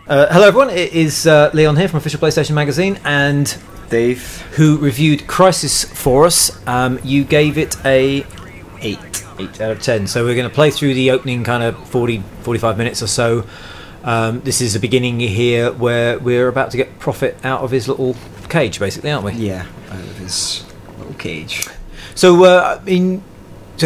Hello everyone, it is Leon here from Official PlayStation Magazine, and Dave, who reviewed Crysis for us. You gave it a 8 out of 10, so we're going to play through the opening kind of 40-45 minutes or so. This is the beginning here where we're about to get Prophet out of his little cage, basically, aren't we? Yeah, out of his little cage. So, so you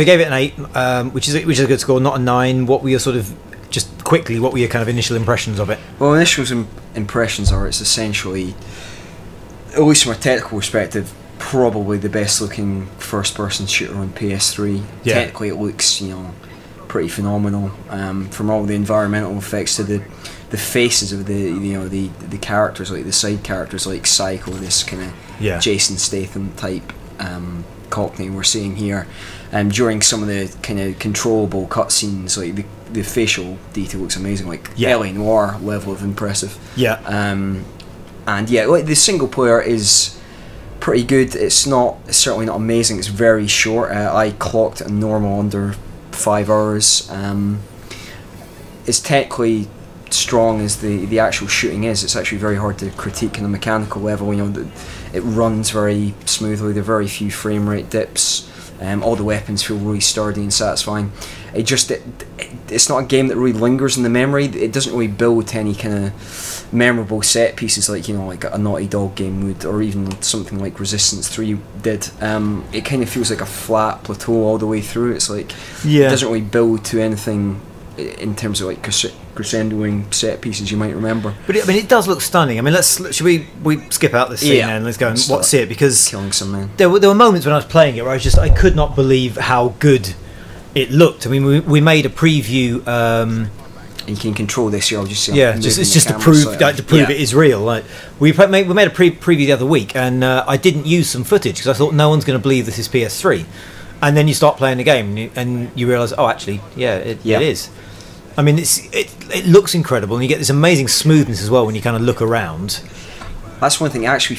gave it an 8, which is a good score, not a 9. What were your sort of, just quickly, what were your kind of initial impressions of it? Well, initial impressions are it's essentially, at least from a technical perspective, probably the best looking first person shooter on PS3. Yeah. Technically it looks, pretty phenomenal. From all the environmental effects to the faces of the characters, like the side characters like Psycho, this kind of Jason Statham type Cockney we're seeing here. During some of the kind of controllable cutscenes, like the facial detail looks amazing, like L.A. Noire level of impressive. Yeah. And yeah, like the single player is pretty good. It's certainly not amazing. It's very short. I clocked a normal under 5 hours. It's technically strong as the actual shooting is. It's actually very hard to critique on a mechanical level. It runs very smoothly. There are very few frame rate dips. All the weapons feel really sturdy and satisfying. It's not a game that really lingers in the memory. It doesn't really build to any kind of memorable set pieces like like a Naughty Dog game would, or even something like Resistance 3 did. It kind of feels like a flat plateau all the way through. It's like it doesn't really build to anything in terms of like crescendoing set pieces you might remember. But it does look stunning. I mean, should we skip out the scene and let's go and see it, because killing some men. There were moments when I was playing it where I could not believe how good it looked. I mean, we made a preview. You can control this here. I'll just it's just to prove it is real. Like we made a preview the other week, and I didn't use some footage because I thought no one's going to believe this is PS3. And then you start playing the game and you realise, oh, actually, it is. I mean, it looks incredible, and you get this amazing smoothness as well when you kind of look around. That's one thing. It actually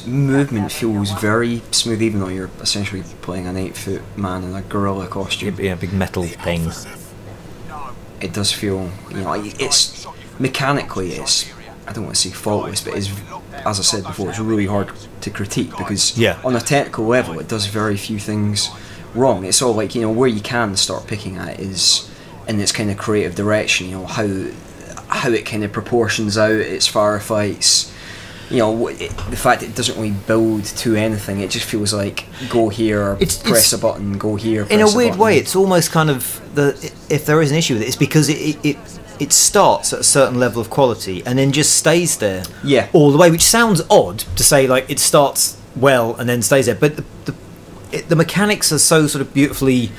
movement feels very smooth, even though you're essentially playing an 8-foot man in a gorilla costume. Yeah, big metal things. It does feel, it's mechanically, I don't want to say faultless, but it's, as I said before, it's really hard to critique because on a technical level, it does very few things wrong. It's all like, where you can start picking at it is in its kind of creative direction, how it kind of proportions out its firefights. The fact that it doesn't really build to anything, it just feels like go here, press a button, go here. In a weird way, it's almost kind of if there is an issue with it, it's because it starts at a certain level of quality and then just stays there all the way, which sounds odd to say, like it starts well and then stays there, but the mechanics are so sort of beautifully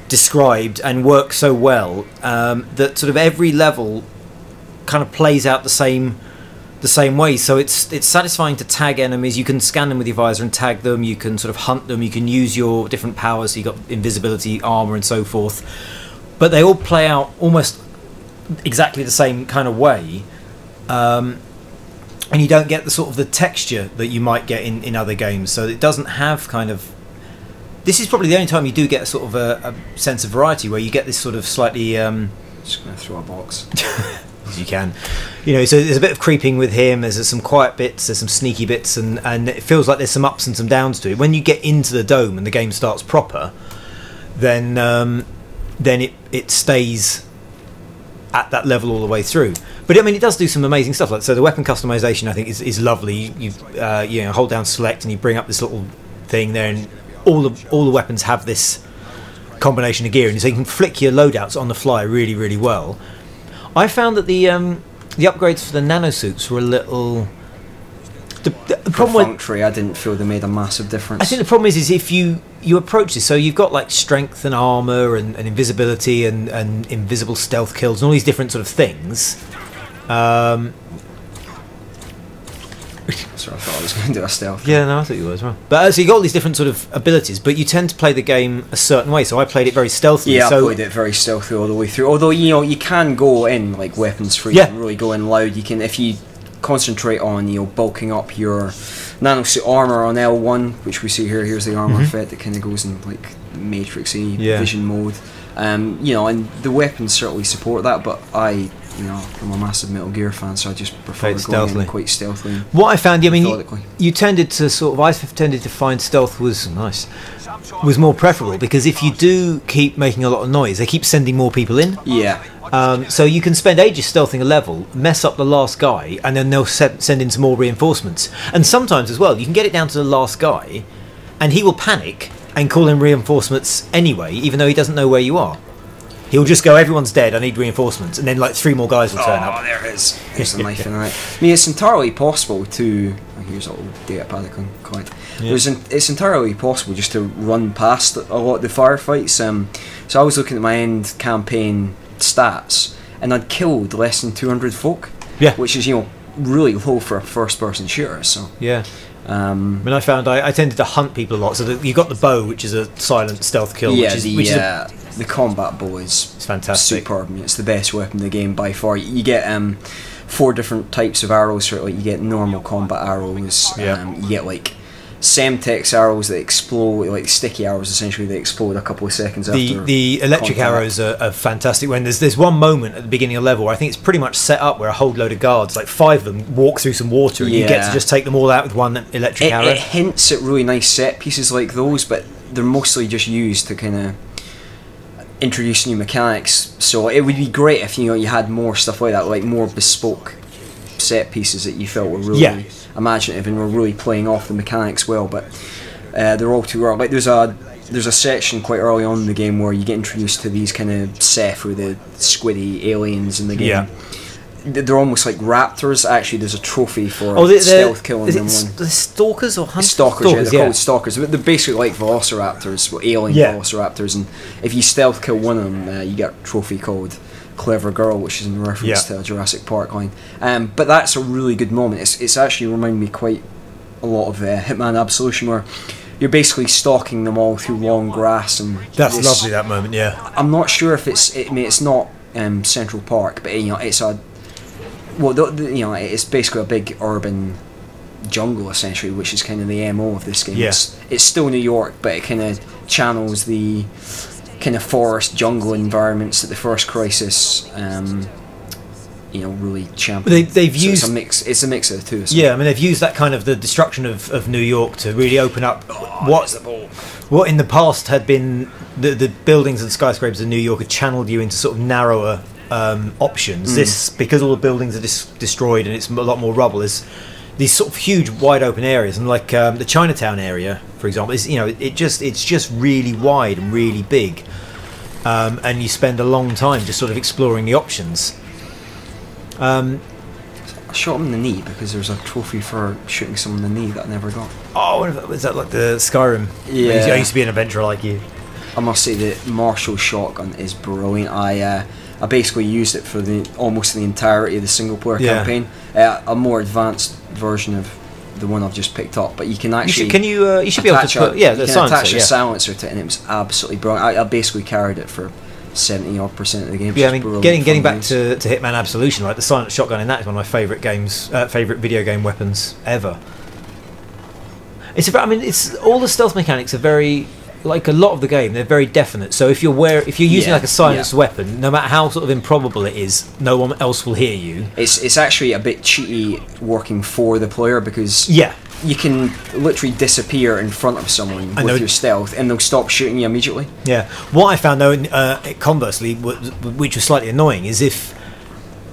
described and work so well that sort of every level kind of plays out the same way. So it's satisfying to tag enemies. You can scan them with your visor and tag them. You can sort of hunt them. You can use your different powers. So you got invisibility, armor, and so forth. But they all play out almost exactly the same kind of way, and you don't get the sort of the texture that you might get in other games. So it doesn't have kind of. This is probably the only time you do get a sort of a sense of variety, where you get this sort of slightly. Just gonna throw a box. As you can, so there's a bit of creeping with him. There's some quiet bits, there's some sneaky bits, and it feels like there's some ups and some downs to it. When you get into the dome and the game starts proper, then it stays at that level all the way through. But it does do some amazing stuff. Like, so the weapon customization, I think, is lovely. You hold down select and you bring up this little thing there, and all the weapons have this combination of gear, and so you can flick your loadouts on the fly really, really well. I found that the upgrades for the nanosuits were a little. The problem perfunctory. I didn't feel they made a massive difference. I think the problem is if you approach this, so you've got like strength and armor and invisibility and invisible stealth kills and all these different sort of things. Sorry, I thought I was going to do a stealth. Yeah, no, I thought you were as well. But so you got all these different sort of abilities, but you tend to play the game a certain way. So I played it very stealthily. Yeah, I played it very stealthy all the way through. Although you can go in like weapons free. You can really go in loud. You can, if you concentrate on bulking up your nanosuit armor on L1, which we see here. Here's the armor fit that kind of goes in like matrixy vision mode. You know, and the weapons certainly support that, but I'm a massive Metal Gear fan, so I just prefer going in quite stealthily. What I found, I mean, you tended to I tended to find stealth was more preferable, because if you do keep making a lot of noise, they keep sending more people in. Yeah. So you can spend ages stealthing a level, mess up the last guy, and then they'll send in some more reinforcements. And sometimes as well, you can get it down to the last guy, and he will panic and call in reinforcements anyway, even though he doesn't know where you are. He'll just go, everyone's dead, I need reinforcements, and then like 3 more guys will turn up. Oh, there it is. Here's the knife in that. I mean, it's entirely possible to... Here's a little data pad I can collect. Yeah. It's entirely possible just to run past a lot of the firefights. So I was looking at my end campaign stats, and I'd killed less than 200 folk. Yeah. Which is, really low for a first-person shooter. So yeah. I mean, I found I tended to hunt people a lot. So you got the bow, which is a silent stealth kill. Yeah, the combat bow is fantastic. Superb. I mean, it's the best weapon in the game by far. You get 4 different types of arrows. So like you get normal combat arrows. You get like Semtex arrows that explode, like sticky arrows essentially, that explode a couple of seconds after. The electric arrows are fantastic. When there's one moment at the beginning of the level where I think it's pretty much set up where a whole load of guards, like 5 of them, walk through some water, and you get to just take them all out with one electric arrow. It hints at really nice set pieces like those, but they're mostly just used to kind of introduce new mechanics. So it would be great if you had more stuff like that, like more bespoke set pieces that you felt were really imaginative and were really playing off the mechanics well. But they're all too early. Like there's a section quite early on in the game where you get introduced to these kind of Sephiroth, the squiddy aliens in the game. Yeah. They're almost like raptors. Actually, there's a trophy for stealth killing them. The stalkers or hunters? Stalkers, they're called stalkers. They're basically like velociraptors, alien velociraptors. And if you stealth kill one of them, you get a trophy called Clever Girl, which is in reference to a Jurassic Park line. But that's a really good moment. It's actually reminded me quite a lot of Hitman Absolution, where you're basically stalking them all through long grass. And that's lovely, that moment. Yeah. I'm not sure if it's not Central Park, but it's a... Well, it's basically a big urban jungle essentially, which is kind of the MO of this game. Yeah. It's still New York, but it kind of channels the kind of forest jungle environments that the first Crysis, really championed. They've used it's a mix of the two. Yeah, I mean they've used that kind of the destruction of New York to really open up what in the past had been the buildings and skyscrapers of New York had channeled you into sort of narrower options. This, because all the buildings are destroyed and it's a lot more rubble, is these sort of huge wide open areas, and like the Chinatown area for example is it's just really wide and really big, and you spend a long time just sort of exploring the options. I shot him in the knee because there's a trophy for shooting someone in the knee that I never got. Oh, was that like the Skyrim? Yeah, I used to be an adventurer like you. I must say the Marshall shotgun is brilliant. I basically used it for almost the entirety of the single player campaign. A more advanced version of the one I've just picked up, but you can actually you should be able to put attach a silencer to it, and it was absolutely brilliant. I basically carried it for 70% of the game. Yeah, I mean, getting back to Hitman Absolution, right? The silent shotgun in that is one of my favourite video game weapons ever. It's all the stealth mechanics are very, like a lot of the game, they're very definite. So if you're using like a silenced weapon, no matter how sort of improbable it is, no one else will hear you. It's actually a bit cheaty working for the player, because you can literally disappear in front of someone with your stealth and they'll stop shooting you immediately. Yeah. What I found though, conversely, which was slightly annoying, is if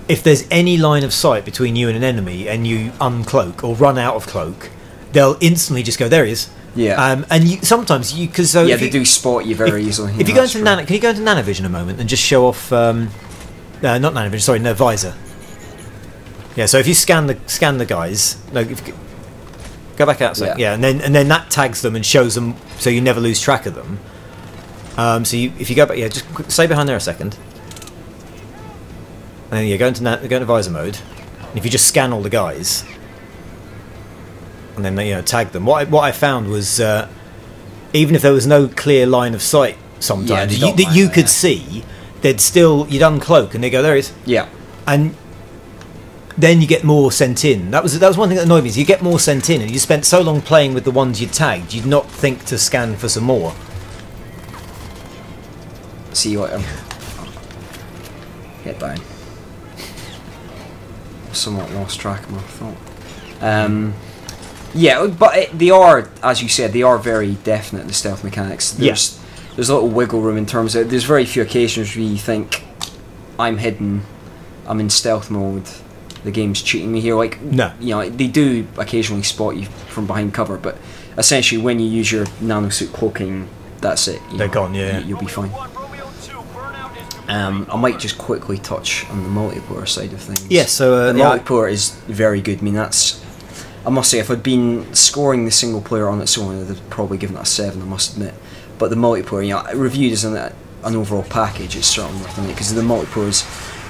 there's any line of sight between you and an enemy and you uncloak or run out of cloak, they'll instantly just go, there he is. Yeah. And sometimes they do spot you very easily. If you go into can you go into Nanovision a moment and just show off? Not Nanovision, sorry, no, visor. Yeah. So if you scan the guys, go back out. Yeah. And then that tags them and shows them, so you never lose track of them. So if you go back, just stay behind there a second, and then go into visor mode. And if you just scan all the guys, and then tag them. What I found was even if there was no clear line of sight, sometimes that you could see, you'd uncloak and they go, there it is. Yeah. And then you get more sent in. That was one thing that annoyed me. Is you get more sent in, and you spent so long playing with the ones you tagged, you'd not think to scan for some more. see what get down. Somewhat lost track of my thought. Yeah, but they are, as you said, they are very definite, the stealth mechanics. There's a little wiggle room in terms of, there's very few occasions where you think, I'm hidden, I'm in stealth mode, the game's cheating me here. Like, no. You know, they do occasionally spot you from behind cover, but essentially when you use your nanosuit cloaking, that's it. They're gone, yeah. You'll be fine. I might just quickly touch on the multiplayer side of things. Yeah, so the multiplayer is very good. I mean, that's, I must say, if I'd been scoring the single player on its own, I'd have probably given it a 7, I must admit. But the multiplayer, you know, reviewed as an overall package, it's certainly worth it, because the multiplayer is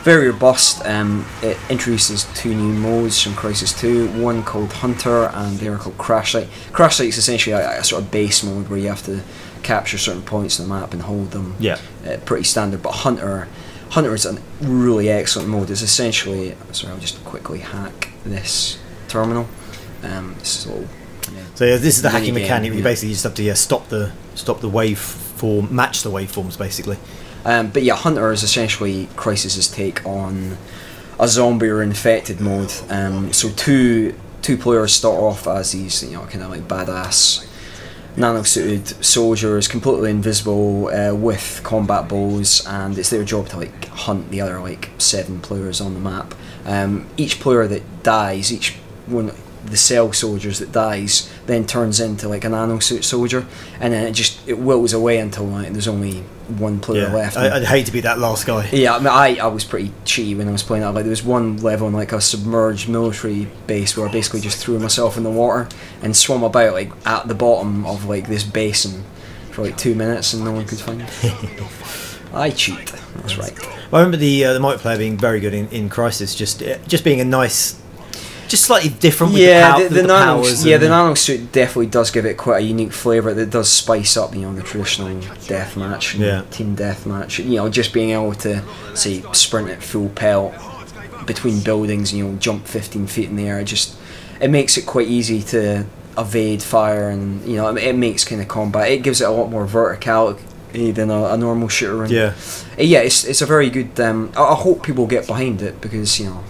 very robust. It introduces 2 new modes from Crysis 2, one called Hunter and the other called Crash Site. Crash Site is essentially a sort of base mode where you have to capture certain points on the map and hold them. Yeah. Pretty standard, but Hunter is a really excellent mode. It's essentially, sorry, I'll just quickly hack this terminal. This is all. So yeah, this is the hacking mechanic. You basically just have to stop the waveform, match the waveforms basically. But yeah, Hunter is essentially Crysis's take on a zombie or infected mode. So two players start off as these, you know, kind of like badass nano-suited soldiers, completely invisible, with combat bows, and it's their job to like hunt the other like 7 players on the map. Each player that dies, each one, the cell soldiers that dies, then turns into like a nanosuit soldier, and then it wilts away until like there's only one player left. I'd hate to be that last guy. Yeah, I mean, I was pretty cheaty when I was playing that. Like, there was one level in like a submerged military base where I basically just threw myself in the water and swam about like at the bottom of like this basin for like 2 minutes and no one could find me. I cheat. That's right. Well, I remember the multiplayer being very good in Crysis, just being a nice. Just slightly different with the powers. Yeah, the nanosuit definitely does give it quite a unique flavour that does spice up, you know, the traditional deathmatch, team deathmatch. You know, just being able to, say, sprint at full pelt between buildings, you know, jump 15 feet in the air. It makes it quite easy to evade fire, and you know, it makes kind of combat. It gives it a lot more verticality than a normal shooter. And it's a very good. I hope people get behind it, because you know.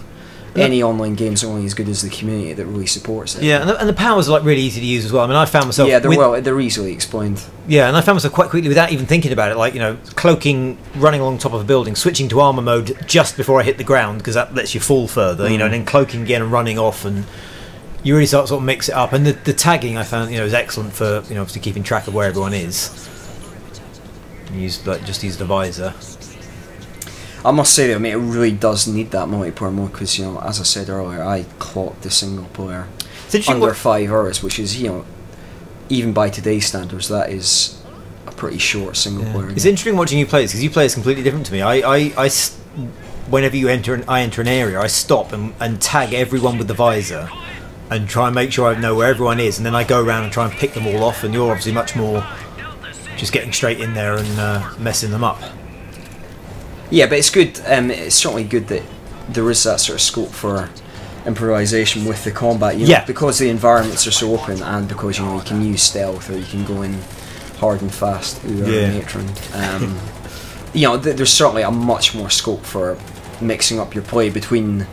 Any online game's only as good as the community that really supports it. Yeah, and the powers are like really easy to use as well. I mean, I found myself they're easily explained. Yeah, and I found myself quite quickly without even thinking about it, like, you know, cloaking, running along top of a building, switching to armor mode just before I hit the ground because that lets you fall further. You know, and then cloaking again and running off, and you really sort of mix it up. And the tagging I found, you know, is excellent for, you know, obviously keeping track of where everyone is. Just use the visor. I must say, I mean, it really does need that multiplayer mode, because, you know, as I said earlier, I clocked the single player under 5 hours, which is, you know, even by today's standards, that is a pretty short single player game. It's interesting watching you play this, because you play is completely different to me. Whenever I enter an area, I stop and tag everyone with the visor and try and make sure I know where everyone is, and then I go around and try and pick them all off, and you're obviously much more just getting straight in there and messing them up. Yeah, but it's good. It's certainly good that there is that sort of scope for improvisation with the combat. You know, because the environments are so open, and because, you know, you can use stealth or you can go in hard and fast. Matron. You know, there's certainly a much more scope for mixing up your play between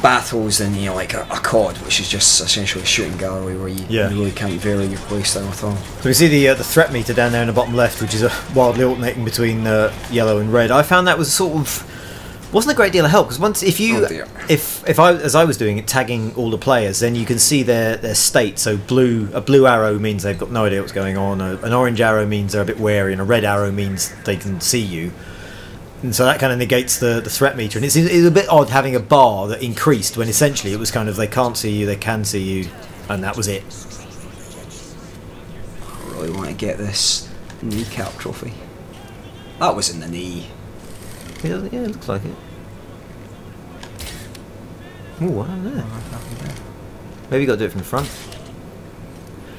battles than, you know, like a COD, which is just essentially a shooting gallery where you really can't vary your playstyle at all. So we see the threat meter down there in the bottom left, which is wildly alternating between yellow and red. I found that was sort of wasn't a great deal of help, because once if I, as I was doing it, tagging all the players, then you can see their state. So a blue arrow means they've got no idea what's going on. An orange arrow means they're a bit wary, and a red arrow means they can see you. And so that kind of negates the threat meter, and it's a bit odd having a bar that increased when essentially it was kind of they can't see you, they can see you, and that was it. I really want to get this kneecap trophy. That was in the knee. Yeah, it looks like it. Ooh, what happened there? Maybe you got to do it from the front.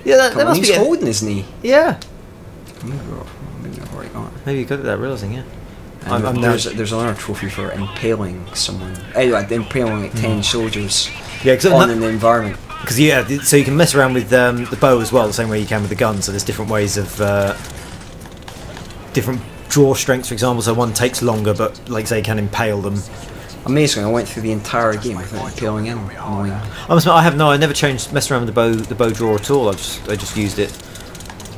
Yeah, that must be holding his knee. Yeah. Maybe I've already got it. Maybe you got it without realising, yeah. There's another trophy for impaling someone. Anyway, impaling like 10 soldiers on an environment. Because so you can mess around with the bow as well, the same way you can with the gun. So there's different ways of different draw strengths, for example, so one takes longer, but like say can impale them. Amazing! I went through the entire game without impaling in. Annoying. I never messed around with the bow draw at all. I just used it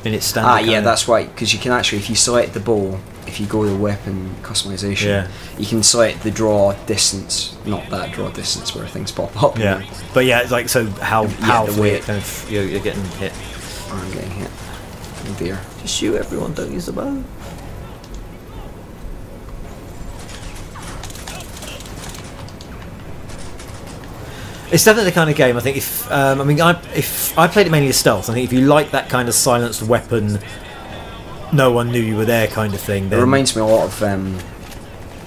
in its standard. Yeah, that's right. Because you can actually, if you select the bow, if you go to weapon customization, you can select the draw distance, not that draw distance where things pop up. Yeah, but yeah, it's like so how powerfully it kind of you're getting hit. I'm getting hit. Oh dear! Just shoot everyone. Don't use the bow. It's definitely the kind of game I think if I played it mainly as stealth. I think if you like that kind of silenced weapon, no one knew you were there kind of thing. Then, it reminds me a lot of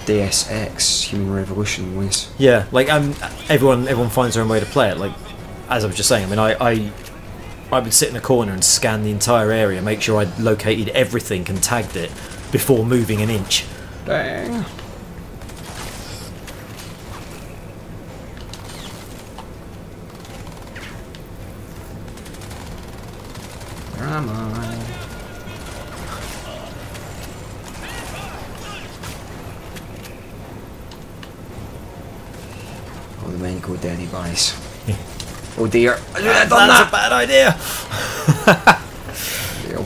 Deus Ex, Human Revolution ways. Yeah, like everyone finds their own way to play it. Like as I was just saying, I mean I would sit in a corner and scan the entire area, make sure I'd located everything and tagged it before moving an inch. Dang. Where am I? Oh, the men go daddy buys. Oh dear! That's a bad idea.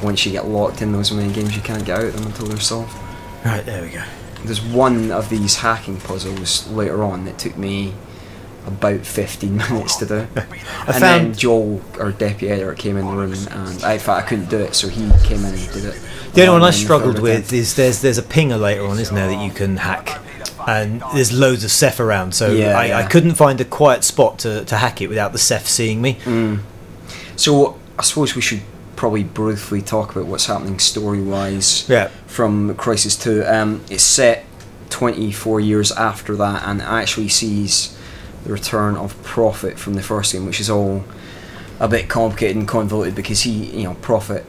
Once you get locked in those mini games, you can't get out of them until they're solved. Right, there we go. There's one of these hacking puzzles later on that took me about 15 minutes to do. Then Joel, our deputy editor, came in the room, and in fact I couldn't do it, so he came in and did it. The only one I struggled with is there's a pinger later on, isn't there, that you can hack, and there's loads of Ceph around, so I couldn't find a quiet spot to hack it without the Ceph seeing me. So I suppose we should probably briefly talk about what's happening story-wise from Crysis 2. It's set 24 years after that, and actually sees the return of Prophet from the first game, which is all a bit complicated and convoluted because Prophet,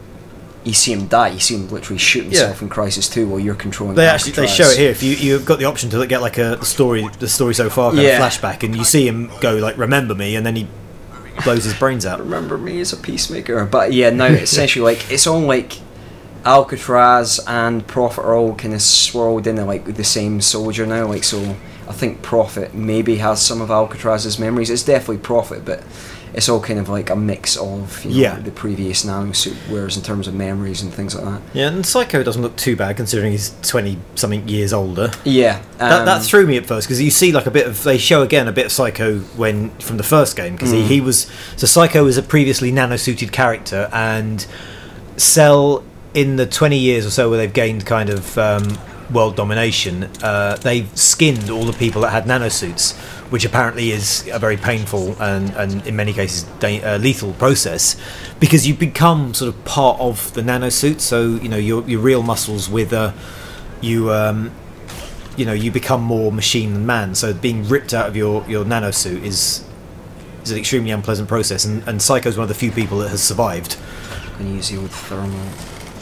you see him die, you see him literally shoot himself in Crysis 2 while you're controlling. They show it here. If you've got the option to get like the story so far kind of flashback, and you see him go like remember me, and then he blows his brains out. Remember me as a peacemaker. But yeah, now essentially like it's all like Alcatraz and Prophet are all kind of swirled into like the same soldier now. Like so, I think Prophet maybe has some of Alcatraz's memories. It's definitely Prophet, but it's all kind of like a mix of the previous nanosuit wears in terms of memories and things like that. Yeah, and Psycho doesn't look too bad considering he's 20-something years older. Yeah. That threw me at first because you see like they show again a bit of Psycho from the first game because he was... So Psycho was a previously nanosuited character, and Cell, in the 20 years or so where they've gained kind of world domination, they've skinned all the people that had nanosuits, which apparently is a very painful and in many cases lethal process, because you become sort of part of the nanosuit. So your real muscles you become more machine than man. So being ripped out of your nanosuit is an extremely unpleasant process, and Psycho's one of the few people that has survived. I'm gonna use the old thermal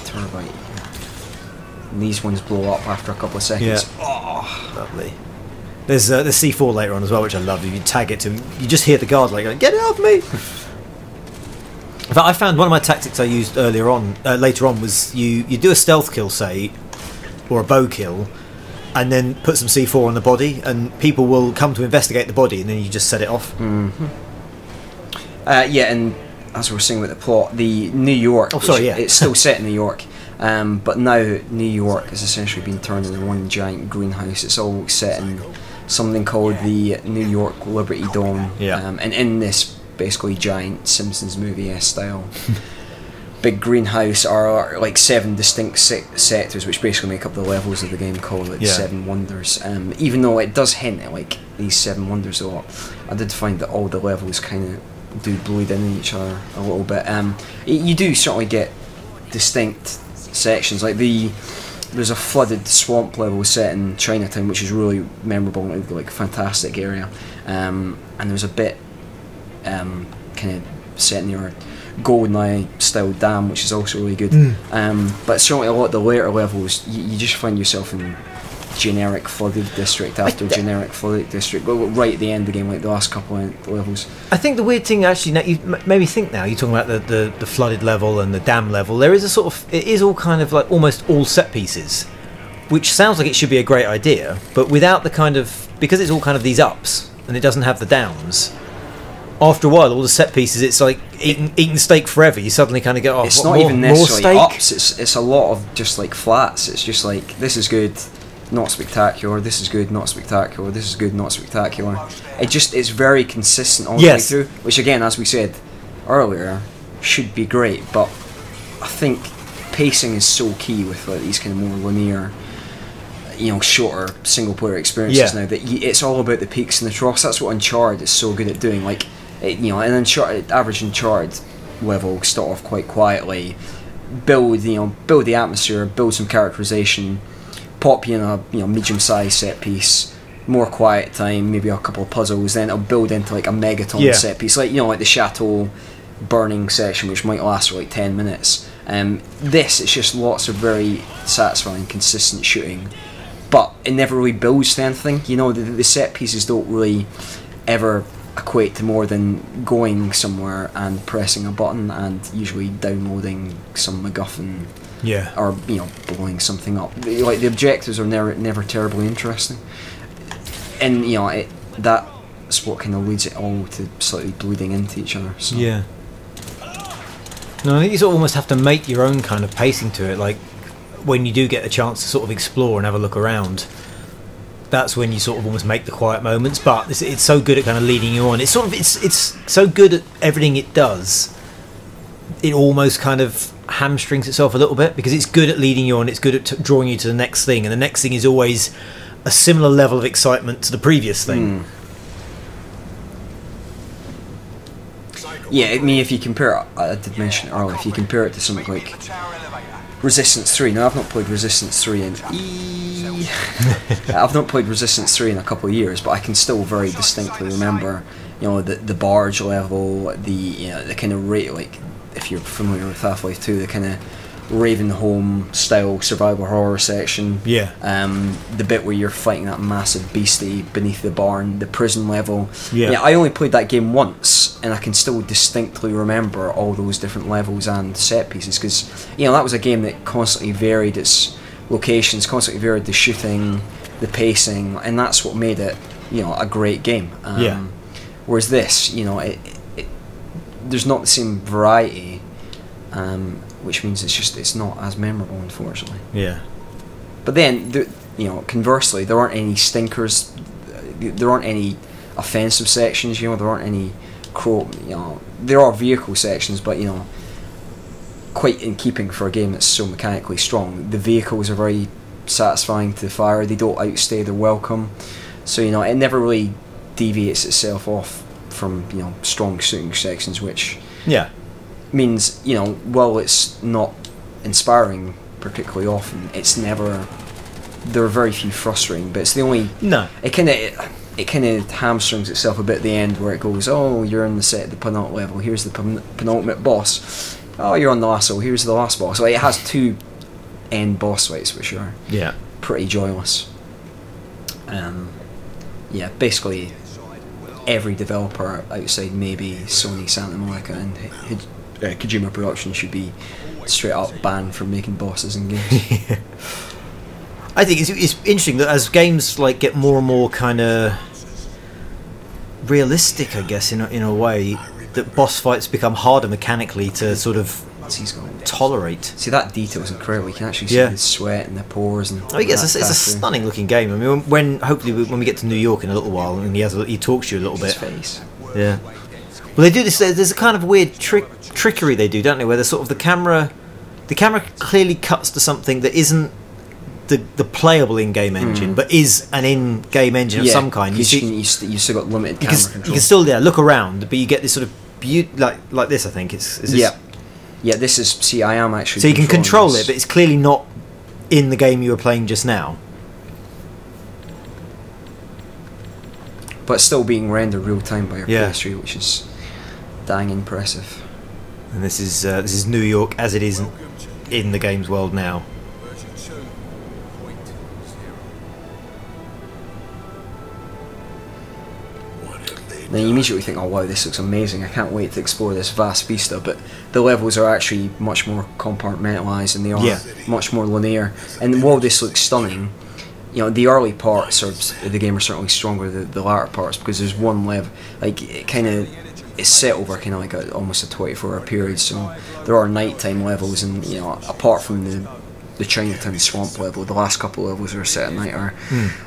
turbite. And these ones blow up after a couple of seconds. Yeah. Oh, lovely. There's C4 later on as well, which I love. If you tag it to him, you just hear the guard like, "Get it off me!" In fact, I found one of my tactics I used later on was you do a stealth kill, say, or a bow kill, and then put some C4 on the body, and people will come to investigate the body, and then you just set it off. And as we were saying with the plot, the New York. It's still set in New York. But now New York has essentially been turned into one giant greenhouse. It's all set in something called the New York Liberty Dome. And in this basically giant Simpsons movie style big greenhouse are like 7 distinct sectors which basically make up the levels of the game called like 7 Wonders. Even though it does hint at like these 7 Wonders a lot, I did find that all the levels kind of do bleed in each other a little bit. You do certainly get distinct sections, like there's a flooded swamp level set in Chinatown which is really memorable, like a fantastic area, and there's a bit kind of set near GoldenEye style dam which is also really good. But certainly a lot of the later levels you just find yourself in generic flooded district after generic flooded district, right at the end of the game, like the last couple of levels. I think the weird thing actually, now you made me think, now you're talking about the flooded level and the dam level, there is a sort of, it is all kind of like almost all set pieces, which sounds like it should be a great idea, but without the kind of, because it's all kind of these ups and it doesn't have the downs. After a while, all the set pieces, it's like eating steak forever. You suddenly kind of go, it's not even necessarily ups. It's a lot of just like flats. It's just like, this is good, not spectacular. This is good, not spectacular. This is good, not spectacular. It's very consistent all the way through. Which again, as we said earlier, should be great. But I think pacing is so key with like these kind of more linear, shorter single player experiences now, that it's all about the peaks and the troughs. That's what Uncharted is so good at doing. Like, an average Uncharted level, start off quite quietly, build the atmosphere, build some characterization, pop you in a medium-sized set piece, more quiet time, maybe a couple of puzzles, then it'll build into like a megaton set piece, like like the chateau burning section, which might last for like 10 minutes. It's just lots of very satisfying, consistent shooting, but it never really builds to anything. The set pieces don't really ever equate to more than going somewhere and pressing a button and usually downloading some MacGuffin, or blowing something up. Like, the objectives are never terribly interesting, and that's what kind of leads it all to slightly bleeding into each other. So. Yeah. No, I think you sort of almost have to make your own kind of pacing to it. Like, when you do get a chance to sort of explore and have a look around, that's when you sort of almost make the quiet moments. But it's so good at kind of leading you on. It's so good at everything it does. It almost kind of hamstrings itself a little bit, because it's good at leading you on. It's good at drawing you to the next thing, and the next thing is always a similar level of excitement to the previous thing. Yeah, I mean, if you compare it, I did mention it earlier, if you compare it to something like Resistance 3. Now, I've not played Resistance 3 I've not played Resistance 3 in a couple of years, but I can still very distinctly remember, the barge level, the kind of like, if you're familiar with Half-Life 2, the kind of Ravenholm style survival horror section. The bit where you're fighting that massive beastie beneath the barn, the prison level. I only played that game once, and I can still distinctly remember all those different levels and set pieces, because that was a game that constantly varied its locations, constantly varied the shooting, the pacing, and that's what made it a great game. Whereas this, there's not the same variety, which means it's not as memorable, unfortunately. But then, conversely, there aren't any stinkers. There aren't any offensive sections. There aren't any there are vehicle sections, but quite in keeping for a game that's so mechanically strong. The vehicles are very satisfying to fire. They don't outstay their welcome. So it never really deviates itself off from strong shooting sections, which means while it's not inspiring particularly often, it's never. There are very few frustrating bits. The only it kind of hamstrings itself a bit at the end, where it goes, oh, you're in the penultimate level, here's the penultimate boss. Oh, you're on the last level, here's the last boss. Like, it has two end boss fights, which are pretty joyless. Basically every developer outside maybe Sony Santa Monica and Kojima Productions should be straight up banned from making bosses in games. I think it's interesting that as games like get more and more kind of realistic, I guess, in a way, that boss fights become harder mechanically to sort of tolerate. See, that detail is incredible. You can actually see the sweat and the pores. And I guess it's a stunning looking game. I mean, hopefully when we get to New York in a little while and he talks to you a little bit. His face. Yeah. Well, they do this. There's a kind of weird trickery they do, don't they? Where there's sort of the camera clearly cuts to something that isn't the playable in-game engine, but is an in-game engine of some kind. You still got limited camera control. You can still look around, but you get this sort of like this. I think it's this. Yeah. This is. See, I am actually. So you can control it, but it's clearly not in the game you were playing just now. But still being rendered real time by your PS3, which is dang impressive. And this is New York as it is in the game's world now. then you immediately think, oh wow, this looks amazing, I can't wait to explore this vast vista. But the levels are actually much more compartmentalised, and they are much more linear. And while this looks stunning, you know, the early parts of the game are certainly stronger than the latter parts, because there's one level, like, it's set over kind of like almost a 24-hour period, so there are nighttime levels, and you know, apart from the Chinatown swamp level, the last couple of levels are set at night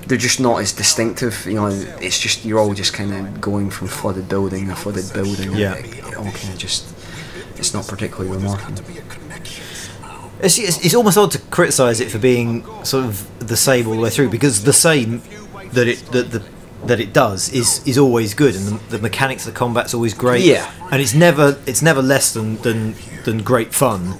they're just not as distinctive. You know, it's just, you're all just kind of going from flooded building to flooded building. It all kind of just, it's not particularly remarkable. It's almost odd to criticise it for being sort of the same all the way through, because the same that it does is always good, and the mechanics of the combat's always great. And it's never less than great fun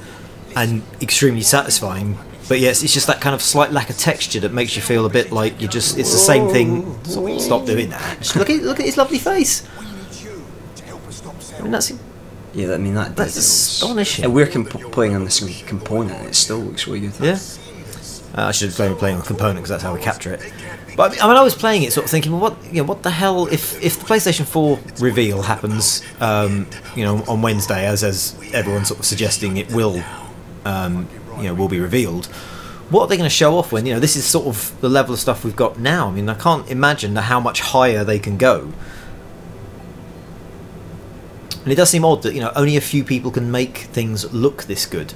and extremely satisfying. But yes, it's just that kind of slight lack of texture that makes you feel a bit like it's the same thing. Stop doing that. Just look at his lovely face. I mean, that's astonishing. And we're playing on this component, and it still looks really good. Yeah. I should have playing on component, because that's how we capture it. But I mean, I was playing it, sort of thinking, well, what the hell if the PlayStation 4 reveal happens, on Wednesday, as everyone's sort of suggesting it will, will be revealed. What are they going to show off when this is sort of the level of stuff we've got now? I mean, I can't imagine how much higher they can go. And it does seem odd that only a few people can make things look this good.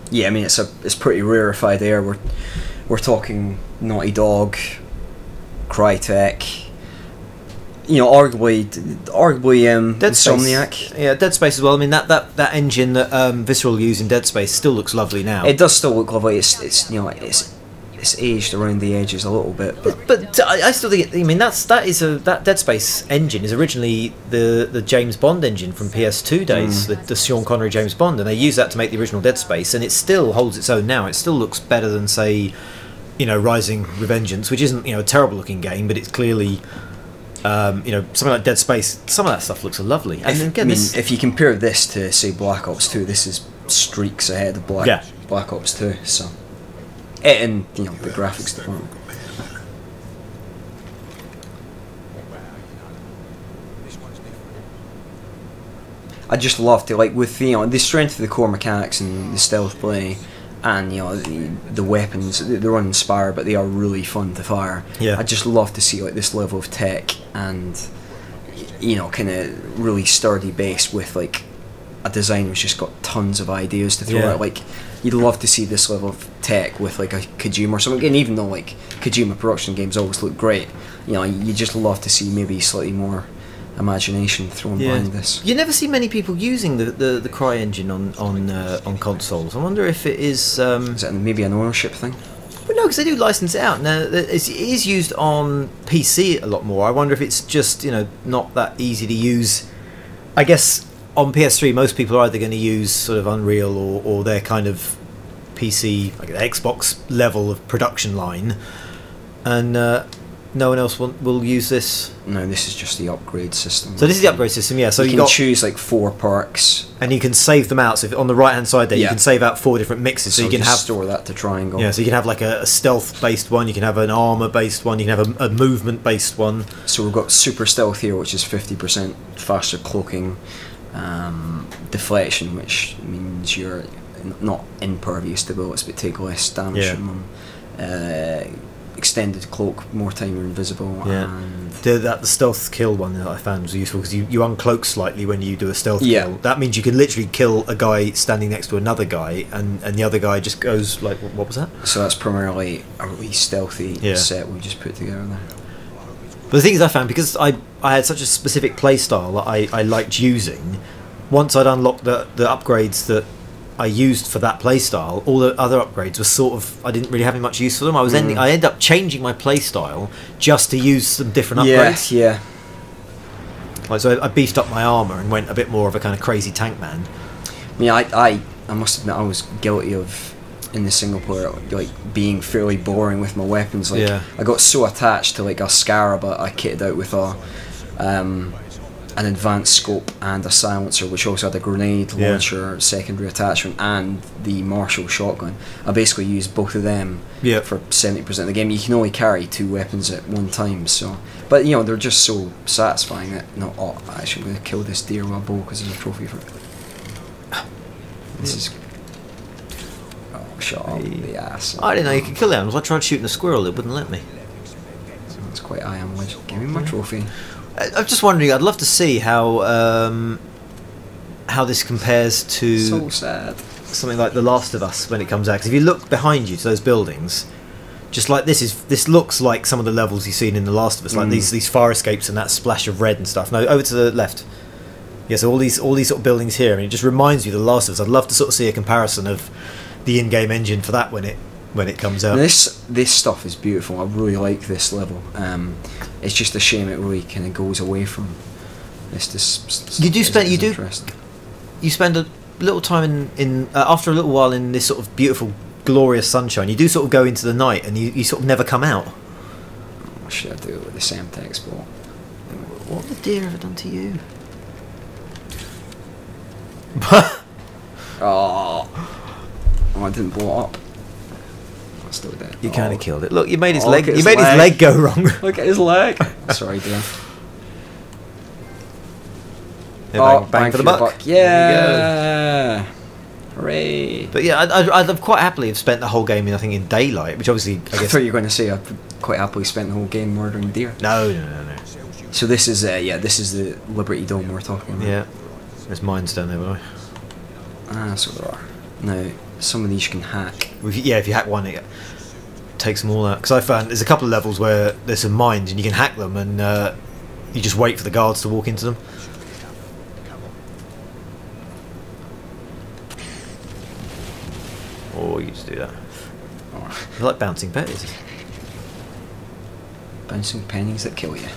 Yeah, I mean, it's pretty rarefied air. We're talking Naughty Dog, Crytek, arguably Dead Insomniac. Space. Yeah, Dead Space as well. I mean, that engine that Visceral used in Dead Space still looks lovely now. It does still look lovely. It's aged around the edges a little bit, but I still think that Dead Space engine is originally the James Bond engine from PS2 days, the Sean Connery James Bond, and they used that to make the original Dead Space, and it still holds its own now. It still looks better than, say, Rising Revengeance, which isn't a terrible looking game, but it's clearly something like Dead Space. Some of that stuff looks lovely. And again, if you compare this to, say, Black Ops 2, this is streaks ahead of Black Ops 2. So. In the graphics department. I just love to, like, with the strength of the core mechanics and the stealth play, and the weapons, they're uninspired, but they are really fun to fire. I just love to see this level of tech and kind of really sturdy base with like a design which just got tons of ideas to throw out. Like, you'd love to see this level of tech with like a Kojima or something. And even though like Kojima production games always look great, you just love to see maybe slightly more imagination thrown behind this. You never see many people using the Cry engine on consoles. I wonder if it is that maybe an ownership thing? Well, no, because they do license it out. Now, it is used on PC a lot more. I wonder if it's just not that easy to use. I guess on PS3, most people are either going to use sort of Unreal or their kind of PC, like the Xbox level of production line, and no one else will use this. No, this is just the upgrade system. So this is the upgrade system, yeah. So you can choose like 4 perks, and you can save them out. So if on the right hand side there, you can save out 4 different mixes. So you can store that to triangle. Yeah, so you can have like a stealth based one, you can have an armor based one, you can have a movement based one. So we've got super stealth here, which is 50% faster cloaking. Deflection, which means you're not impervious to bullets but take less damage from them. Extended cloak, more time you're invisible. And the stealth kill one that I found was useful, because you uncloak slightly when you do a stealth kill. That means you can literally kill a guy standing next to another guy, and the other guy just goes like, what was that? So that's primarily a really stealthy set we just put together there. But the thing is, I found, because I had such a specific play style that I liked using, once I'd unlocked the upgrades that I used for that play style, all the other upgrades were sort of, I didn't really have much use for them. I ended up changing my play style just to use some different upgrades. Like, so I beefed up my armour and went a bit more of a kind of crazy tank man. I mean, I must admit, I was guilty of, in the single player, like being fairly boring with my weapons. Like, I got so attached to like a Scarab I kitted out with a an advanced scope and a silencer, which also had a grenade launcher, secondary attachment, and the Marshall shotgun. I basically used both of them for 70% of the game. You can only carry 2 weapons at one time, so. But you know, they're just so satisfying that actually I'm going to kill this deer with a bow because there's a trophy for it. This is. Oh, shut up the ass! I didn't know you could kill animals. I tried shooting a squirrel; it wouldn't let me. So it's quite I am legend. Give me my trophy. I'm just wondering. I'd love to see how this compares to so sad. Something like The Last of Us when it comes out. Because if you look behind you to those buildings, just like this looks like some of the levels you've seen in The Last of Us, like these fire escapes and that splash of red and stuff. No, over to the left. Yeah, so all these sort of buildings here, and it just reminds you of The Last of Us. I'd love to sort of see a comparison of the in-game engine for that when it comes out. This stuff is beautiful. I really like this level. It's just a shame it really kind of goes away from this. You spend a little time in after a little while in this sort of beautiful, glorious sunshine. You do sort of go into the night, and you sort of never come out. What should I do with the Semtex ball? What the deer ever done to you? Oh, I didn't blow up. I'm still dead. You kind of killed it. Look, you made his leg. You made his leg go wrong. Look at his leg. Sorry, dear. Bang for the buck. Yeah. Hooray. But yeah, I'd have quite happily have spent the whole game in daylight, which obviously I thought you were going to say I'd quite happily spent the whole game murdering deer. No. So this is the Liberty Dome we're talking about. Yeah. There's mines down there, by the way. So there are. Now, some of these you can hack. If you hack one, it takes them all out. Because I found there's a couple of levels where there's some mines and you can hack them, and you just wait for the guards to walk into them. Or you just do that. I like bouncing pennies. Bouncing pennies that kill you.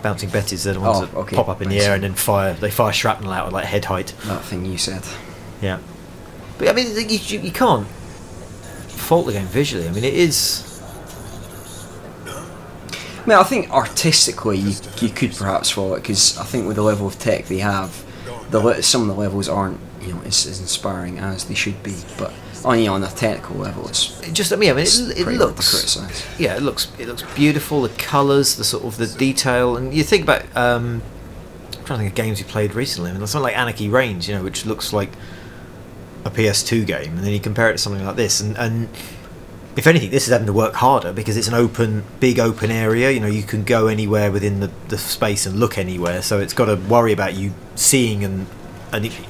Bouncing betties are the ones that pop up in the air and then they fire shrapnel out at like head height. That thing you said. Yeah. But I mean, you can't fault the game visually. I mean, it is. I mean, I think artistically you could perhaps fault it, because I think with the level of tech they have, some of the levels aren't as inspiring as they should be. But on a technical level, it looks. Yeah, it looks beautiful. The colours, the sort of the detail, and you think about. I'm trying to think of games you played recently. I mean, something like Anarchy Reigns, which looks like a PS2 game, and then you compare it to something like this, and if anything, this is having to work harder because it's an big open area. You can go anywhere within the space and look anywhere, so it's got to worry about you seeing and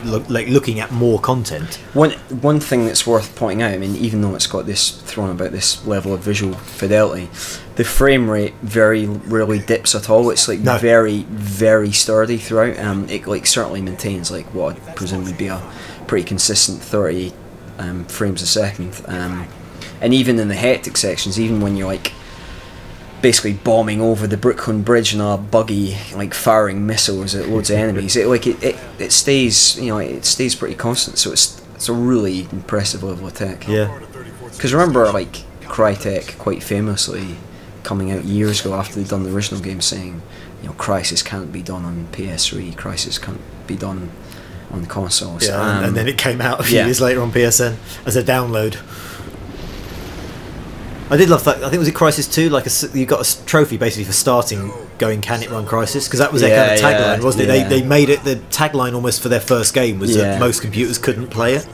looking at more content. One thing that's worth pointing out, I mean, even though it's got this thrown about this level of visual fidelity, the frame rate very rarely dips at all. It's very, very sturdy throughout. It certainly maintains what I presume would be a pretty consistent 30 frames a second. And even in the hectic sections, even when you're basically bombing over the Brooklyn Bridge in a buggy, firing missiles at loads of enemies, it stays it stays pretty constant. So it's a really impressive level of tech. Yeah. Because remember, Crytek quite famously coming out years ago after they'd done the original game saying, Crysis can't be done on PS3, Crysis can't be done on consoles. Yeah, and then it came out a few years later on PSN as a download. I did love that. I think was it Crysis 2. You got a trophy basically for starting going, can it run Crysis? Because that was their kind of tagline, wasn't it? They made it the tagline almost for their first game was that most computers couldn't play it,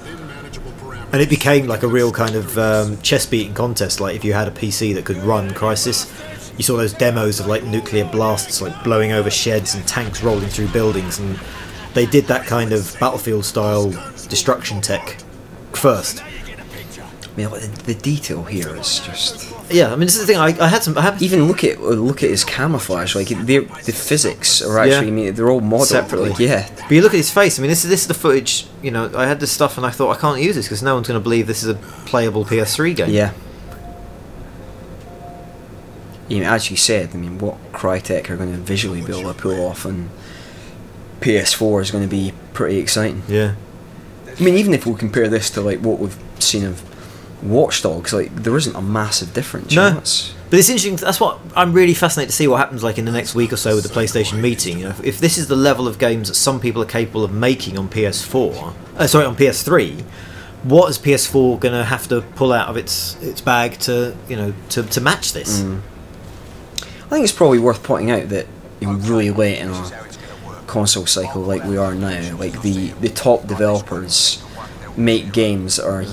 and it became a real kind of chest beating contest. If you had a PC that could run Crysis, you saw those demos of nuclear blasts blowing over sheds and tanks rolling through buildings, and they did that kind of Battlefield style destruction tech first. Yeah, the detail here is just. Yeah, I mean, this is the thing. I have even look at his camouflage. The physics are actually. I mean, they're all modeled separately. But you look at his face. I mean, this is the footage. I had this stuff and I thought I can't use this because no one's going to believe this is a playable PS3 game. Yeah. As you said, I mean, what Crytek are going to visually be able to pull off on PS4 is going to be pretty exciting. Yeah. I mean, even if we compare this to what we've seen of Watch Dogs, there isn't a massive difference. No. But it's interesting. That's what I'm really fascinated to see what happens like in the next week or so with the PlayStation meeting. You know, if this is the level of games that some people are capable of making on PS4, on PS3, what is PS4 going to have to pull out of its bag to to match this? I think it's probably worth pointing out that really late in a console cycle like we are now, like the top developers make games that are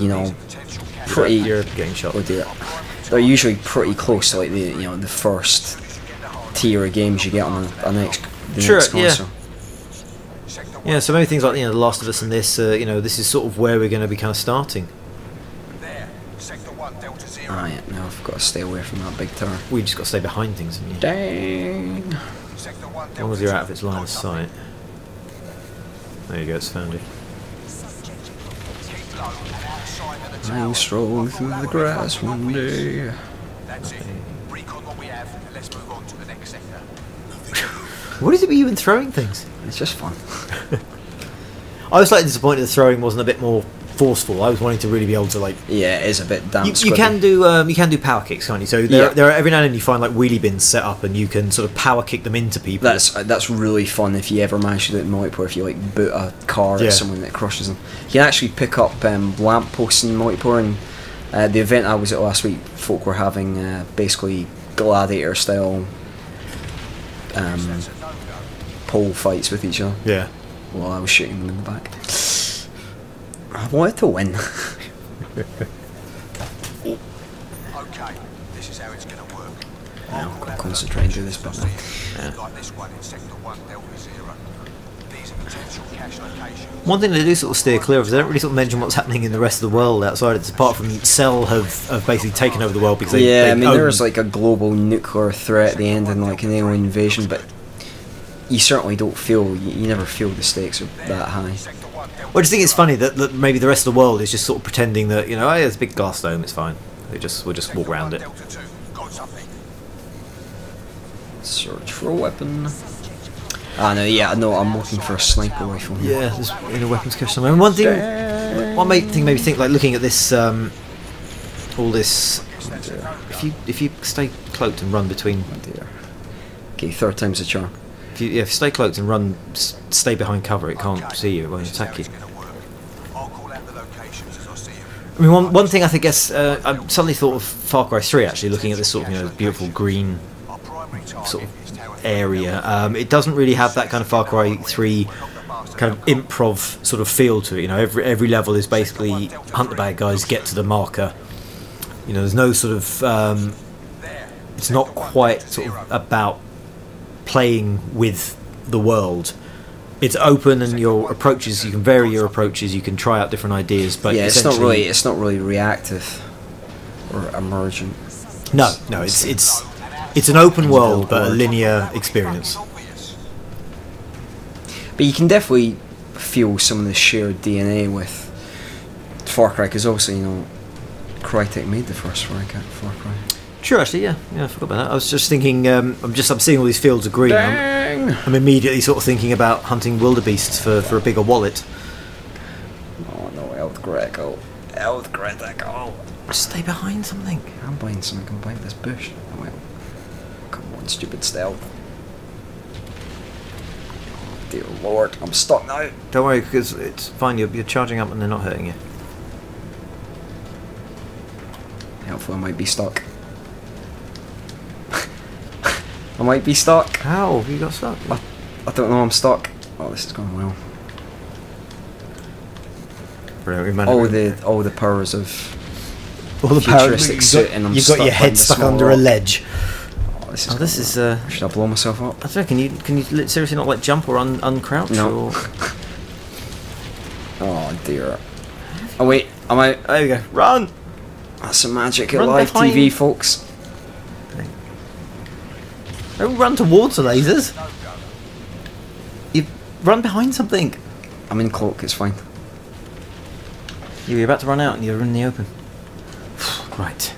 pretty. You're getting shot. They're usually pretty close to like the first tier of games you get on the next console. Yeah, so maybe things like The Last of Us and this, this is sort of where we're going to be kind of starting. Ah, yeah, now I've got to stay away from that big tower. We just got to stay behind things, haven't you? Dang! As long as you're out of its line of sight. There you go, it's found you. I strolled through the grass one day. What is it with you and throwing things? It's just fun. I was slightly disappointed the throwing wasn't a bit more forceful. I was wanting to really be able to like. Yeah, it is a bit damn. You can do power kicks, can't you? So there are every now and then you find like wheelie bins set up, and you can sort of power kick them into people. That's really fun if you ever manage to do it in multiplayer. If you like boot a car at someone that crushes them, you can actually pick up lamp posts in multiplayer. And the event I was at last week, folk were having basically gladiator style pole fights with each other. Yeah. While I was shooting them in the back. I wanted to win. Okay, this is how it's going to work. Now I've got to concentrate and do this bit now. Like this one in sector 1 Delta 0. These are potential cache locations. One thing they do sort of steer clear of is they don't really sort of mention what's happening in the rest of the world outside. It's apart from Cell have basically taken over the world because they I mean there was like a global nuclear threat at the end and like an alien invasion, but you certainly don't feel, you never feel the stakes are that high. Well, I just think it's funny that maybe the rest of the world is just sort of pretending that, oh, yeah, there's a big glass dome, it's fine. We'll just walk around it. Search for a weapon. No, I'm looking for a sniper rifle. Yeah, there's in a weapons cache somewhere. And one thing made me think, like looking at this, all this. If you stay cloaked and run between. Okay, third time's a charm. If you stay cloaked and run, stay behind cover, it can't see you, it won't attack you. I mean, one thing I guess I suddenly thought of Far Cry 3 actually, looking at this sort of beautiful green sort of area. It doesn't really have that kind of Far Cry 3 kind of improv sort of feel to it. Every level is basically hunt the bad guys, get to the marker. There's no sort of it's not quite sort of about playing with the world. It's open, and your approaches, you can vary your approaches, you can try out different ideas, but yeah, it's not really reactive or emergent. No, it's an open world but a linear experience. But you can definitely feel some of the shared DNA with Far Cry, because obviously Crytek made the first Far Cry. Sure, actually, yeah, I forgot about that. I was just thinking, I'm seeing all these fields of green. I'm immediately sort of thinking about hunting wildebeests for a bigger wallet. Oh no, Health Critical. Stay behind something. I'm behind something. I'm behind this bush. Oh, well. Come on, stupid stealth. Oh, dear Lord, I'm stuck now. Don't worry, because it's fine. You're charging up and they're not hurting you. Hopefully, I might be stuck. I might be stuck. How have you got stuck? I don't know, I'm stuck. Oh, this is going well. All the powers of futuristic suit, and you've got your head stuck under a ledge. Oh, this is should I blow myself up? I don't know, can you seriously not like jump or uncrouch? No. Oh dear. Oh wait, I'm out. There you go. Run! That's some magic at live TV, folks. Don't run towards the lasers. You run behind something. I'm in cloak, it's fine. You're about to run out and you're in the open. Right.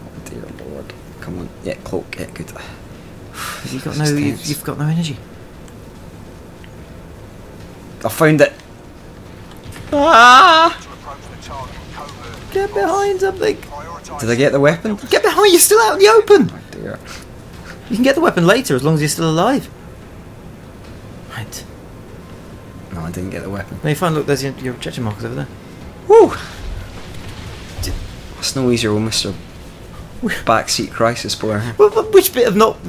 Oh dear Lord. Come on. Yeah, cloak. Yeah, good. You've got no energy. I found it. Ah! Get behind something. Did I get the weapon? Get behind! You're still out in the open. Oh dear. You can get the weapon later as long as you're still alive. Right. No, I didn't get the weapon. No, you find, look, there's your objection markers over there. Woo! It's no easier with Mr. Backseat Crysis player. Well, which bit of not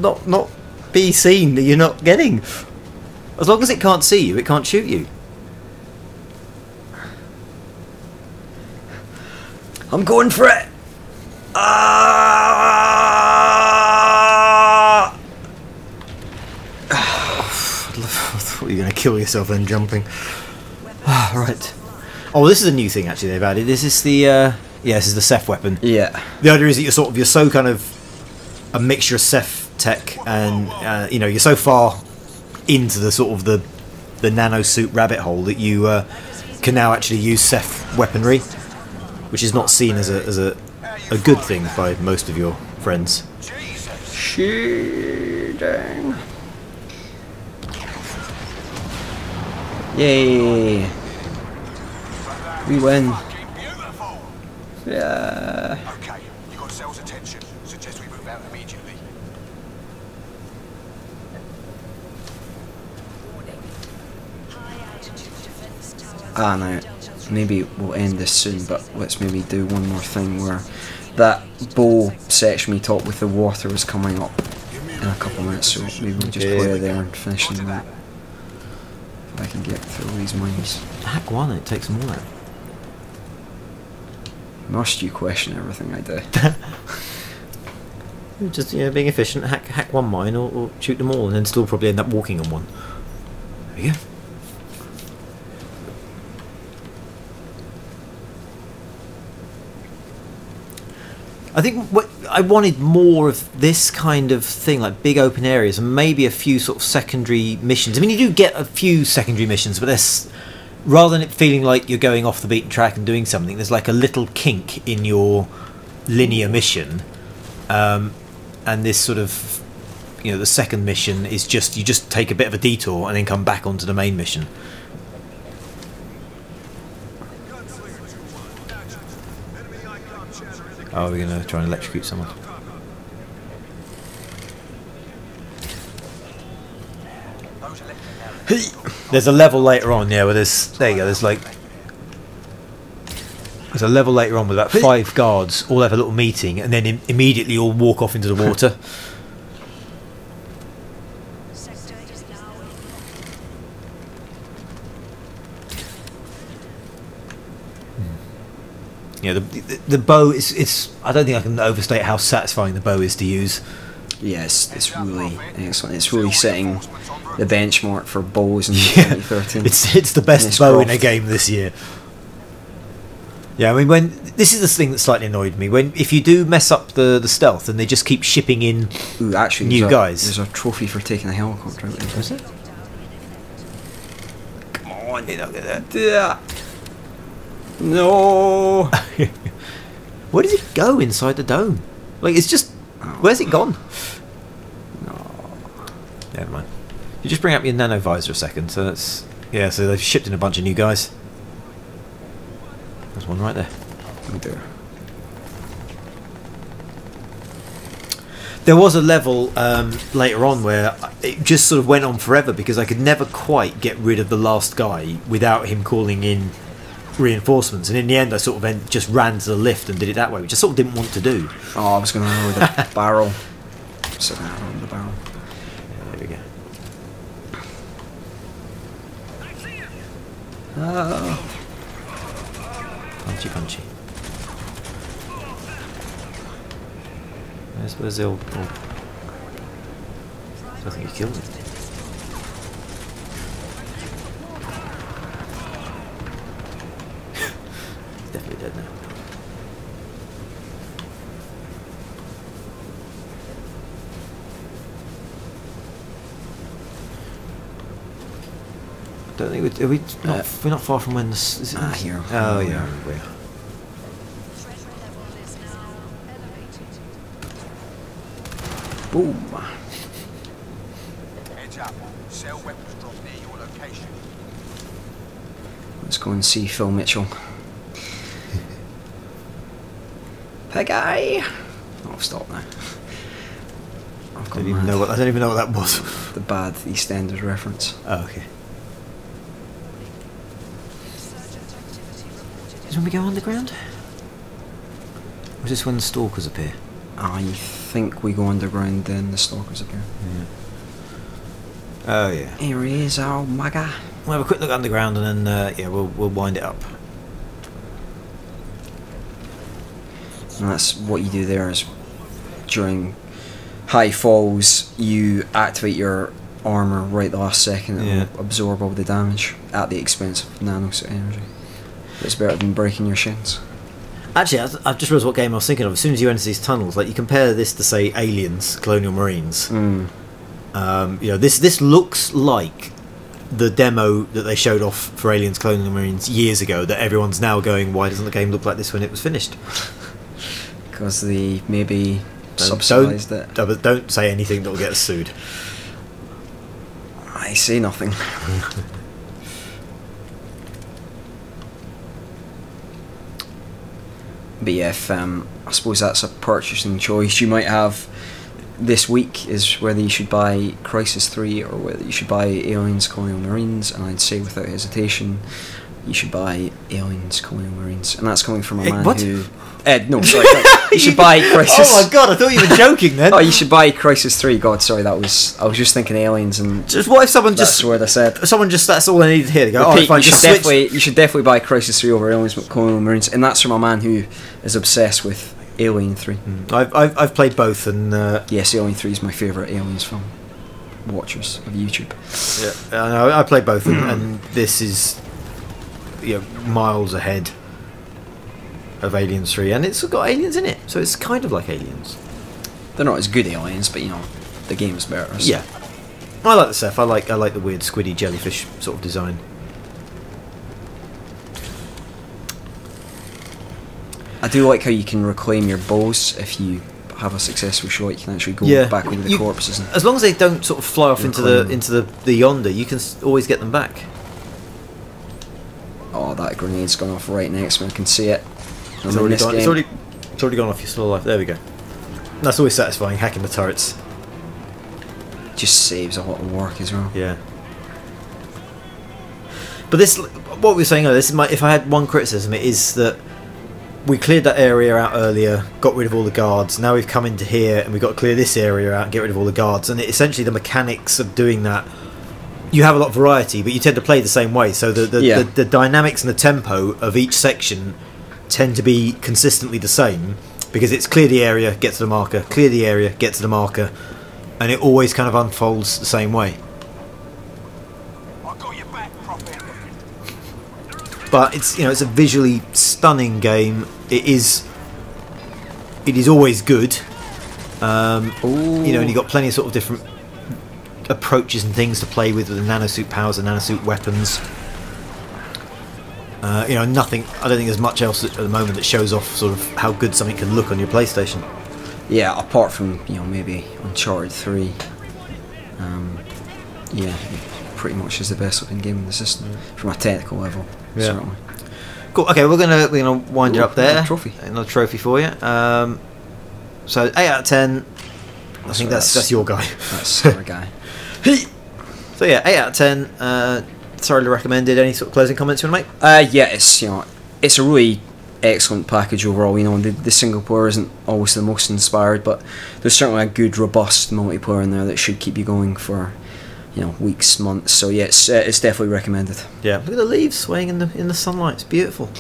be seen that you're not getting? As long as it can't see you, it can't shoot you. I'm going for it! I thought you were going to kill yourself then jumping. Right. Oh, this is a new thing actually they've added. This is the this is the Ceph weapon. Yeah. The idea is that you're so kind of a mixture of Ceph tech and you're so far into the sort of the nanosuit rabbit hole that you can now actually use Ceph weaponry, which is not seen as a good thing by most of your friends. Shooting. Yay! We win. Yeah. Okay, you got Cell's attention. Suggest we move out immediately. No. Maybe we'll end this soon, but let's maybe do one more thing where that bow section we talked with the water is coming up in a couple of minutes, so maybe we'll just play there and finish that. If I can get through these mines. Hack one, it takes them all out. Must you question everything I do? Just being efficient, hack one mine or shoot them all, and then still probably end up walking on one. There you go. I think what I wanted more of this kind of thing, like big open areas and maybe a few sort of secondary missions. I mean, you do get a few secondary missions, but there's, rather than it feeling like you're going off the beaten track and doing something, there's like a little kink in your linear mission, and this sort of, the second mission is just you just take a bit of a detour and then come back onto the main mission. Oh, we're going to try and electrocute someone. There's a level later on, where there's... There you go, there's a level later on with about 5 guards, all have a little meeting, and then immediately all walk off into the water. The bow is I don't think I can overstate how satisfying the bow is to use. Yes, it's really excellent. It's really setting the benchmark for bows in 2013. It's the best bow in a game this year. Yeah, I mean, this is the thing that slightly annoyed me. If you do mess up the stealth and they just keep shipping in new guys. There's a trophy for taking a helicopter out there. Is it? Come on, you don't get that. Yeah. No. Where does it go inside the dome? Like, it's just... Where's it gone? No. Never mind. You just bring up your nano visor a second. So that's... Yeah, so they've shipped in a bunch of new guys. There's one right there. Oh dear. There was a level later on where it just sort of went on forever because I could never quite get rid of the last guy without him calling in reinforcements, and in the end I sort of just ran to the lift and did it that way, which I sort of didn't want to do. Oh, I was going to go with the barrel. Sit down on the barrel. Yeah, there we go. Oh. Punchy, punchy. I suppose they'll... I think you killed it. He's definitely dead now. Don't think we're not far from when this is it Here. Oh yeah, we are. Boom. Heads up. Cell weapons drop near your location. Let's go and see Phil Mitchell. Peggy! Oh, I've stopped now. I don't even know what that was. The bad EastEnders reference. Oh, okay. Is when we go underground? Or is this when the stalkers appear? I think we go underground, then the stalkers appear. Yeah. Oh yeah. Here he is, oh my god. We'll have a quick look underground and then yeah, we'll wind it up. And that's what you do there is during high falls you activate your armour right the last second and will absorb all the damage at the expense of nanosuit energy. It's better than breaking your shins. Actually, I've just realised what game I was thinking of. As soon as you enter these tunnels, like you compare this to say Aliens, Colonial Marines. You know, this looks like the demo that they showed off for Aliens, Colonial Marines years ago. That everyone's now going, why doesn't the game look like this when it was finished? Because they maybe subsidised it. Don't say anything that will get us sued. I say nothing. But yeah, if, I suppose that's a purchasing choice you might have this week, is whether you should buy Crysis 3 or whether you should buy Aliens Colonial Marines, and I'd say without hesitation you should buy Aliens Colonial Marines, and that's coming from a man who... no, sorry, you should buy Crysis... Oh my god, I thought you were joking then. Oh, you should buy Crysis 3, god, sorry, I was just thinking Aliens, and just what if someone that's what I said. Someone just, that's all they needed to hear, they go, Repeat, fine, you should definitely buy Crysis 3 over Aliens Colonial Marines, and that's from a man who is obsessed with Alien 3. I've played both, and yes, Alien 3 is my favourite Aliens film. Watchers of YouTube. Yeah, I played both, and this is, you know, miles ahead of Aliens 3, and it's got aliens in it, so it's kind of like Aliens. They're not as good aliens, but you know, the game's better. So. Yeah, I like the stuff. I like the weird squiddy jellyfish sort of design. I do like how you can reclaim your bows if you have a successful shot. You can actually go back over the corpses. And as long as they don't sort of fly off into the yonder, you can always get them back. Oh, that grenade's gone off right next to me. I can see it. It's already gone off. You're still alive. There we go. That's always satisfying, hacking the turrets. Just saves a lot of work as well. Yeah. But this, what we were saying earlier, this is if I had one criticism, it is that we cleared that area out earlier, got rid of all the guards. Now we've come into here and we've got to clear this area out and get rid of all the guards. And essentially the mechanics of doing that, you have a lot of variety, but you tend to play the same way. So the dynamics and the tempo of each section tend to be consistently the same, because it's clear the area, get to the marker, clear the area, get to the marker, and it always kind of unfolds the same way. I got your back, Prophet. But it's, you know, it's a visually stunning game. It is always good. You know, and you've got plenty of sort of different approaches and things to play with the nanosuit powers and nanosuit weapons. You know, I don't think there's much else at the moment that shows off sort of how good something can look on your PlayStation. Yeah, apart from, you know, maybe Uncharted 3. Yeah, it pretty much is the best looking game in the system from a technical level. Yeah. Certainly. Cool. Okay, we're gonna wind it up there. Another trophy. Another trophy for you. So 8 out of 10. I think that's your guy. That's our guy. So yeah, 8 out of 10. Thoroughly recommended. Any sort of closing comments you want to make? Yeah, it's a really excellent package overall. You know, the single player isn't always the most inspired, but there's certainly a good, robust multiplayer in there that should keep you going for, you know, weeks, months. So yeah, it's definitely recommended. Yeah, look at the leaves swaying in the sunlight. It's beautiful.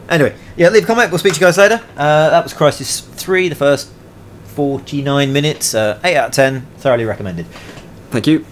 Anyway, yeah, leave a comment. We'll speak to you guys later. That was Crysis 3, the first 49 minutes. 8 out of 10. Thoroughly recommended. Thank you.